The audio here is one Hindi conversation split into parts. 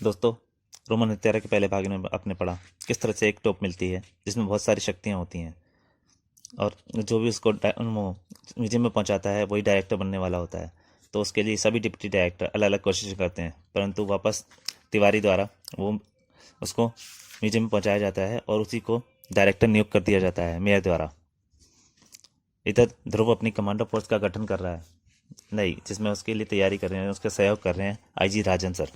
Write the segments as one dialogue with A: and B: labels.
A: दोस्तों, रोमन हत्यारा के पहले भाग में आपने पढ़ा किस तरह से एक टोप मिलती है जिसमें बहुत सारी शक्तियाँ होती हैं, और जो भी उसको म्यूजियम में पहुंचाता है वही डायरेक्टर बनने वाला होता है। तो उसके लिए सभी डिप्टी डायरेक्टर अलग अलग कोशिश करते हैं, परंतु वापस तिवारी द्वारा वो उसको म्यूजियम में पहुंचाया जाता है और उसी को डायरेक्टर नियुक्त कर दिया जाता है मेयर द्वारा। इधर ध्रुव अपनी कमांडो फोर्स का गठन कर रहा है, नहीं, जिसमें उसके लिए तैयारी कर रहे हैं, उसका सहयोग कर रहे हैं आईजी राजन सर।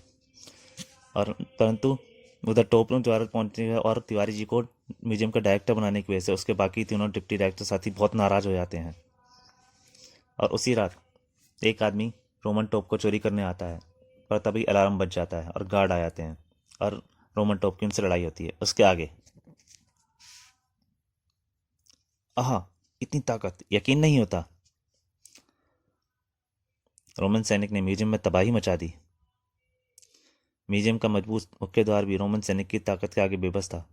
A: और परंतु उधर टोपलू द्वारा पहुंचने का और तिवारी जी को म्यूजियम का डायरेक्टर बनाने की वजह से उसके बाकी तीनों डिप्टी डायरेक्टर साथी बहुत नाराज हो जाते हैं। और उसी रात एक आदमी रोमन टोप को चोरी करने आता है, पर तभी अलार्म बज जाता है और गार्ड आ जाते हैं और रोमन टोप की उनसे लड़ाई होती है। उसके आगे आहा, इतनी ताकत, यकीन नहीं होता। रोमन सैनिक ने म्यूजियम में तबाही मचा दी। म्यूजियम का मजबूत मुख्य द्वार भी रोमन सैनिक की ताकत के आगे बेबस था।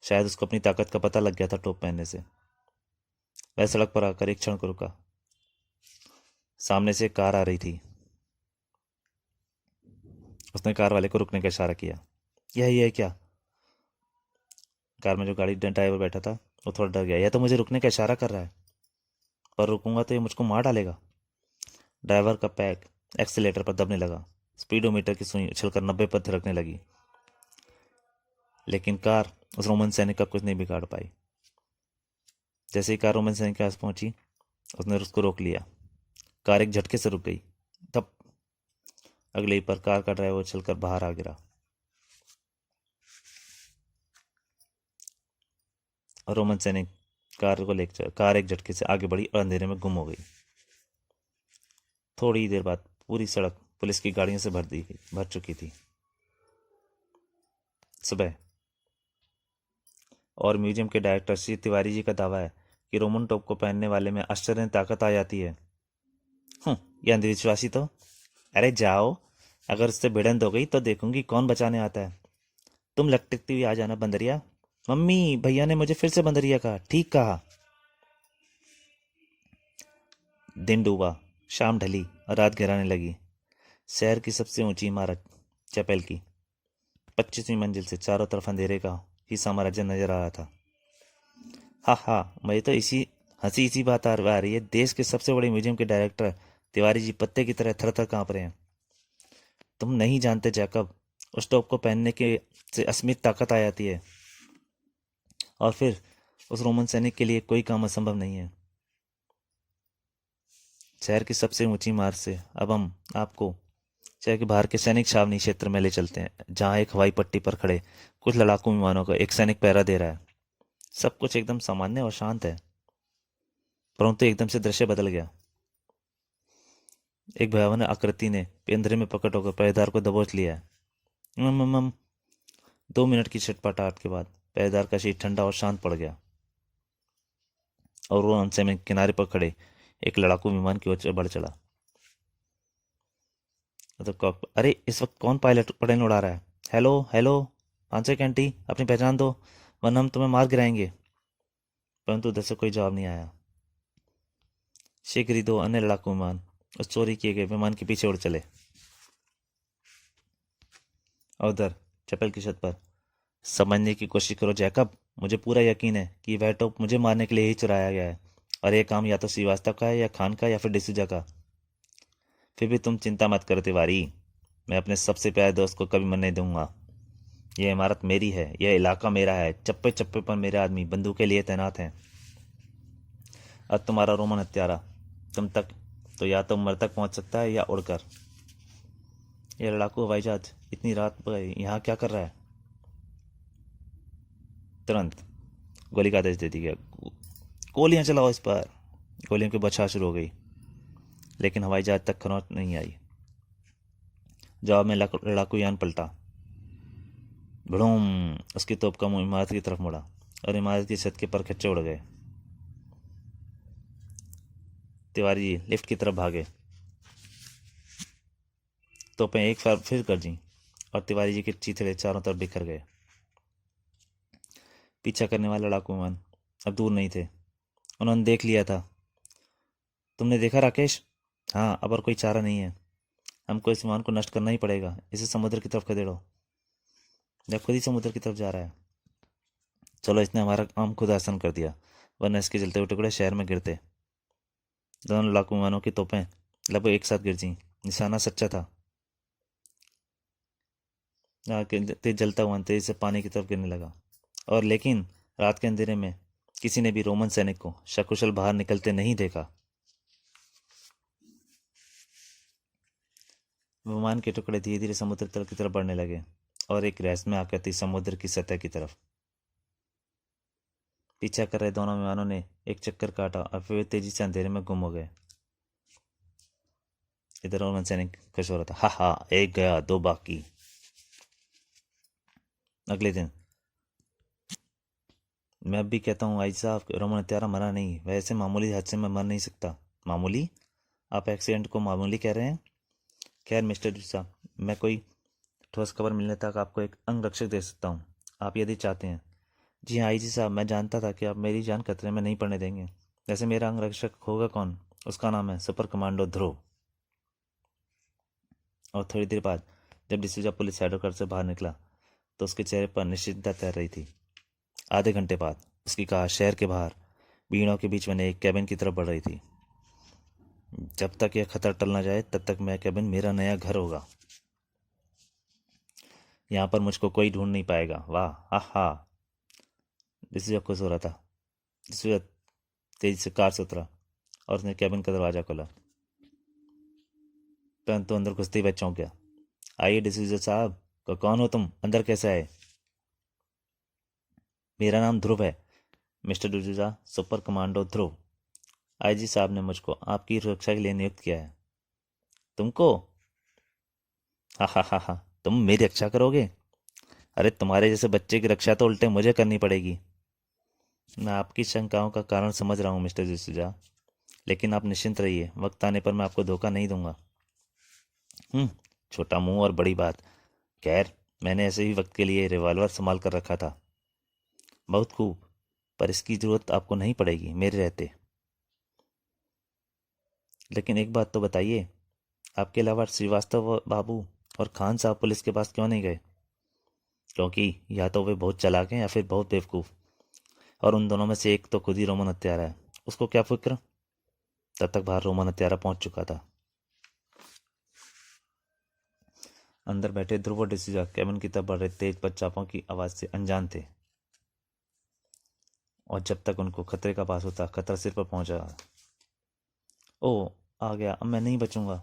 A: शायद उसको अपनी ताकत का पता लग गया था टोप पहनने से। वह सड़क पर आकर एक क्षण को रुका। सामने से एक कार आ रही थी। उसने कार वाले को रुकने का इशारा किया। यही है क्या? कार में जो गाड़ी ड्राइवर बैठा था वो थोड़ा डर गया। यह तो मुझे रुकने का इशारा कर रहा है, पर रुकूंगा तो ये मुझको मार डालेगा। ड्राइवर का पैक एक्सीलेटर पर दबने लगा। स्पीडोमीटर की सुई उछलकर 90 पर थिरकने लगी, लेकिन कार उस रोमन सैनिक का कुछ नहीं बिगाड़ पाई। जैसे ही कार रोमन सैनिक के पास पहुंची, उसने उसको रोक लिया। कार एक झटके से रुक गई। तब अगले ही पर कार का ड्राइवर उछलकर बाहर आ गिरा और रोमन सैनिक कार एक झटके से आगे बढ़ी और अंधेरे में गुम हो गई। थोड़ी ही देर बाद पूरी सड़क पुलिस की गाड़ियों से भर चुकी थी। सुबह, और म्यूजियम के डायरेक्टर श्री तिवारी जी का दावा है कि रोमन टोप को पहनने वाले में आश्चर्य ताकत आ जाती है। ये अंधविश्वासी तो। अरे जाओ, अगर उससे भिड़ंत हो गई तो देखूंगी कौन बचाने आता है। तुम लटकती हुई आ जाना बंदरिया। मम्मी, भैया ने मुझे फिर से बंदरिया कहा। ठीक कहा। दिन डूबा, शाम ढली और रात गहराने लगी। शहर की सबसे ऊंची इमारत चैपल की 25वीं मंजिल से चारों तरफ अंधेरे का ही साम्राज्य नजर आ रहा था। हा हा, मुझे तो इसी बात आ रही है। देश के सबसे बड़े म्यूजियम के डायरेक्टर तिवारी जी पत्ते की तरह थर थर कांप रहे हैं। तुम नहीं जानते जैकब, उस टॉप को पहनने के से असीमित ताकत आ जाती है, और फिर उस रोमन सैनिक के लिए कोई काम असंभव नहीं है। शहर की सबसे ऊंची इमारत से अब हम आपको शहर के बाहर के सैनिक छावनी क्षेत्र में ले चलते हैं, जहां एक हवाई पट्टी पर खड़े कुछ लड़ाकू विमानों को एक सैनिक पहरा दे रहा है। सब कुछ एकदम सामान्य और शांत है, परंतु एकदम से दृश्य बदल गया। एक भयावह आकृति ने अंधेरे में प्रकट होकर पहरेदार को दबोच लिया है। 2 मिनट की छटपटाहट के बाद पहरेदार का शरीर ठंडा और शांत पड़ गया, और वो हमसे में किनारे पर खड़े एक लड़ाकू विमान की ओर बढ़ चला। अरे, इस वक्त कौन पायलट प्लेन उड़ा रहा है? हेलो हेलो, आंसर कैंटी, अपनी पहचान दो, वरना हम तुम्हें मार गिराएंगे। परंतु उधर से कोई जवाब नहीं आया। शीघ्र ही 2 अन्य लड़ाकू विमान उस चोरी किए गए विमान के पीछे उड़ चले। और उधर चप्पल की छत पर, समझने की कोशिश करो जैकब, मुझे पूरा यकीन है कि वह टोप मुझे मारने के लिए ही चुराया गया है, और यह काम या तो श्रीवास्तव का है, या खान का, या फिर डिसूजा का। फिर भी तुम चिंता मत करो तिवारी, मैं अपने सबसे प्यारे दोस्त को कभी मरने दूंगा। यह इमारत मेरी है, यह इलाका मेरा है, चप्पे चप्पे पर मेरे आदमी बंदूक के लिए तैनात हैं। और तुम्हारा रोमन हत्यारा तुम तक तो या तो मर तक पहुंच सकता है या उड़कर। यह लड़ाकू हवाई जहाज इतनी रात पर यहाँ क्या कर रहा है? तुरंत गोली का आदेश दे दिया गया। गोलियां चलाओ इस पर। गोलियों की बौछार शुरू हो गई, लेकिन हवाई जहाज तक खरोंच नहीं आई। जवाब में लड़ाकू यान पलटा। भड़ूम, उसकी तोप का मुंह इमारत की तरफ मुड़ा और इमारत की छत के परखच्चे उड़ गए। तिवारी जी लिफ्ट की तरफ भागे। तोपें एक बार फिर गरजी और तिवारी जी के चीथड़े चारों तरफ बिखर गए। पीछा करने वाले लड़ाकू विमान अब दूर नहीं थे। उन्होंने देख लिया था। तुमने देखा राकेश? हाँ, अब और कोई चारा नहीं है। हमको इस विमान को नष्ट करना ही पड़ेगा, इसे समुद्र की तरफ खदेड़ो। यह खुद ही समुद्र की तरफ जा रहा है। चलो, इसने हमारा काम खुद आसान कर दिया, वरना इसके जलते हुए टुकड़े शहर में गिरते। दोनों लड़ाकू विमानों की तोपें लगभग एक साथ गिर जी। निशाना सच्चा था। तेज जलता हुआ तेज से पानी की तरफ गिरने लगा। और लेकिन रात के अंधेरे में किसी ने भी रोमन सैनिक को सकुशल बाहर निकलते नहीं देखा। विमान के टुकड़े धीरे धीरे समुद्र तल की तरफ बढ़ने लगे और एक रहस्यमय आकृति समुद्र की सतह की तरफ। पीछा कर रहे दोनों विमानों ने एक चक्कर काटा और फिर तेजी से अंधेरे में गुम हो गए। इधर रोमन सैनिक खुश हो रहा था। हा हा, एक गया दो बाकी। अगले दिन मैं अब भी कहता हूँ आई साहब, रोमन हत्यारा मरा नहीं, वैसे मामूली हादसे में मर नहीं सकता। मामूली? आप एक्सीडेंट को मामूली कह रहे हैं? खैर मिस्टर डिसूजा, मैं कोई ठोस खबर मिलने तक आपको एक अंगरक्षक दे सकता हूँ, आप यदि चाहते हैं। जी हाँ आईजी साहब, मैं जानता था कि आप मेरी जान खतरे में नहीं पड़ने देंगे। वैसे मेरा अंगरक्षक होगा कौन? उसका नाम है सुपर कमांडो ध्रुव। और थोड़ी देर बाद जब डिसूजा पुलिस हेडक्वार्टर से बाहर निकला तो उसके चेहरे पर निश्चितता तैर रही थी। आधे घंटे बाद उसकी कार शहर के बाहर भीड़ों के बीच बने एक कैबिन की तरफ बढ़ रही थी। जब तक यह खतरा टल ना जाए तब तक मैं कैबिन मेरा नया घर होगा। यहाँ पर मुझको कोई ढूंढ नहीं पाएगा। वाह, हा हा। डिसूजा खुश हो रहा था। डिसूजा तेजी से कार से उतरा और उसने कैबिन का दरवाज़ा खोला, परंतु अंदर घुसते ही वह चौंक गया। आइए डिसूजा साहब, कौन हो तुम? अंदर कैसे आए? मेरा नाम ध्रुव है मिस्टर डिसूजा, सुपर कमांडो ध्रुव। आईजी साहब ने मुझको आपकी सुरक्षा के लिए नियुक्त किया है। तुमको? हा हा हा हा, तुम मेरी रक्षा करोगे? अरे तुम्हारे जैसे बच्चे की रक्षा तो उल्टे मुझे करनी पड़ेगी। मैं आपकी शंकाओं का कारण समझ रहा हूँ मिस्टर डिसूजा, लेकिन आप निश्चिंत रहिए, वक्त आने पर मैं आपको धोखा नहीं दूंगा। छोटा मुंह और बड़ी बात। खैर, मैंने ऐसे ही वक्त के लिए रिवॉल्वर संभाल कर रखा था। बहुत खूब, पर इसकी जरूरत आपको नहीं पड़ेगी मेरे रहते। लेकिन एक बात तो बताइए, आपके अलावा श्रीवास्तव बाबू और खान साहब पुलिस के पास क्यों नहीं गए? क्योंकि या तो वे बहुत चालाक हैं या फिर बहुत बेवकूफ़, और उन दोनों में से एक तो खुद ही रोमन हत्यारा है। उसको क्या फिक्र? तब तक बाहर रोमन हत्यारा पहुंच चुका था। अंदर बैठे ध्रुव और डिसूजा कैबिन की तरफ बढ़ रहे तेज पदचापों की आवाज़ से अनजान थे, और जब तक उनको खतरे का आभास होता खतरा सिर पर पहुंचा। ओ, आ गया, अब मैं नहीं बचूंगा।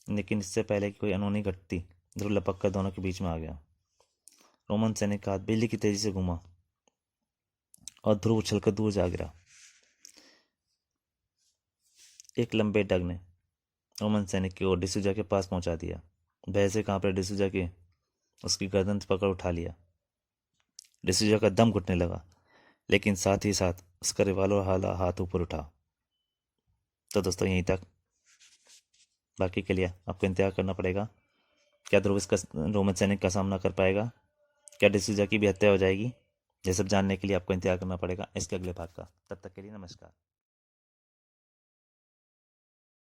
A: लेकिन इससे पहले कि कोई अनहोनी घटती, ध्रुव लपक कर दोनों के बीच में आ गया। रोमन सैनिक का हाथ बिजली की तेजी से घुमा और ध्रुव उछलकर दूर जा गिरा। एक लंबे डग ने रोमन सैनिक की ओर डिसूजा के पास पहुंचा दिया। भय से कांप रहे डिसूजा के उसकी गर्दन पकड़ उठा लिया। डिसूजा का दम घुटने लगा, लेकिन साथ ही साथ उसका रिवॉल्वर हाला हाथ ऊपर उठा। तो दोस्तों यहीं तक। बाकी के लिए आपको इंतजार करना पड़ेगा। क्या ध्रुव इसका रोमन सैनिक का सामना कर पाएगा? क्या डिसूजा की भी हत्या हो जाएगी? ये सब जानने के लिए आपको इंतजार करना पड़ेगा इसके अगले भाग का। तब तक के लिए नमस्कार।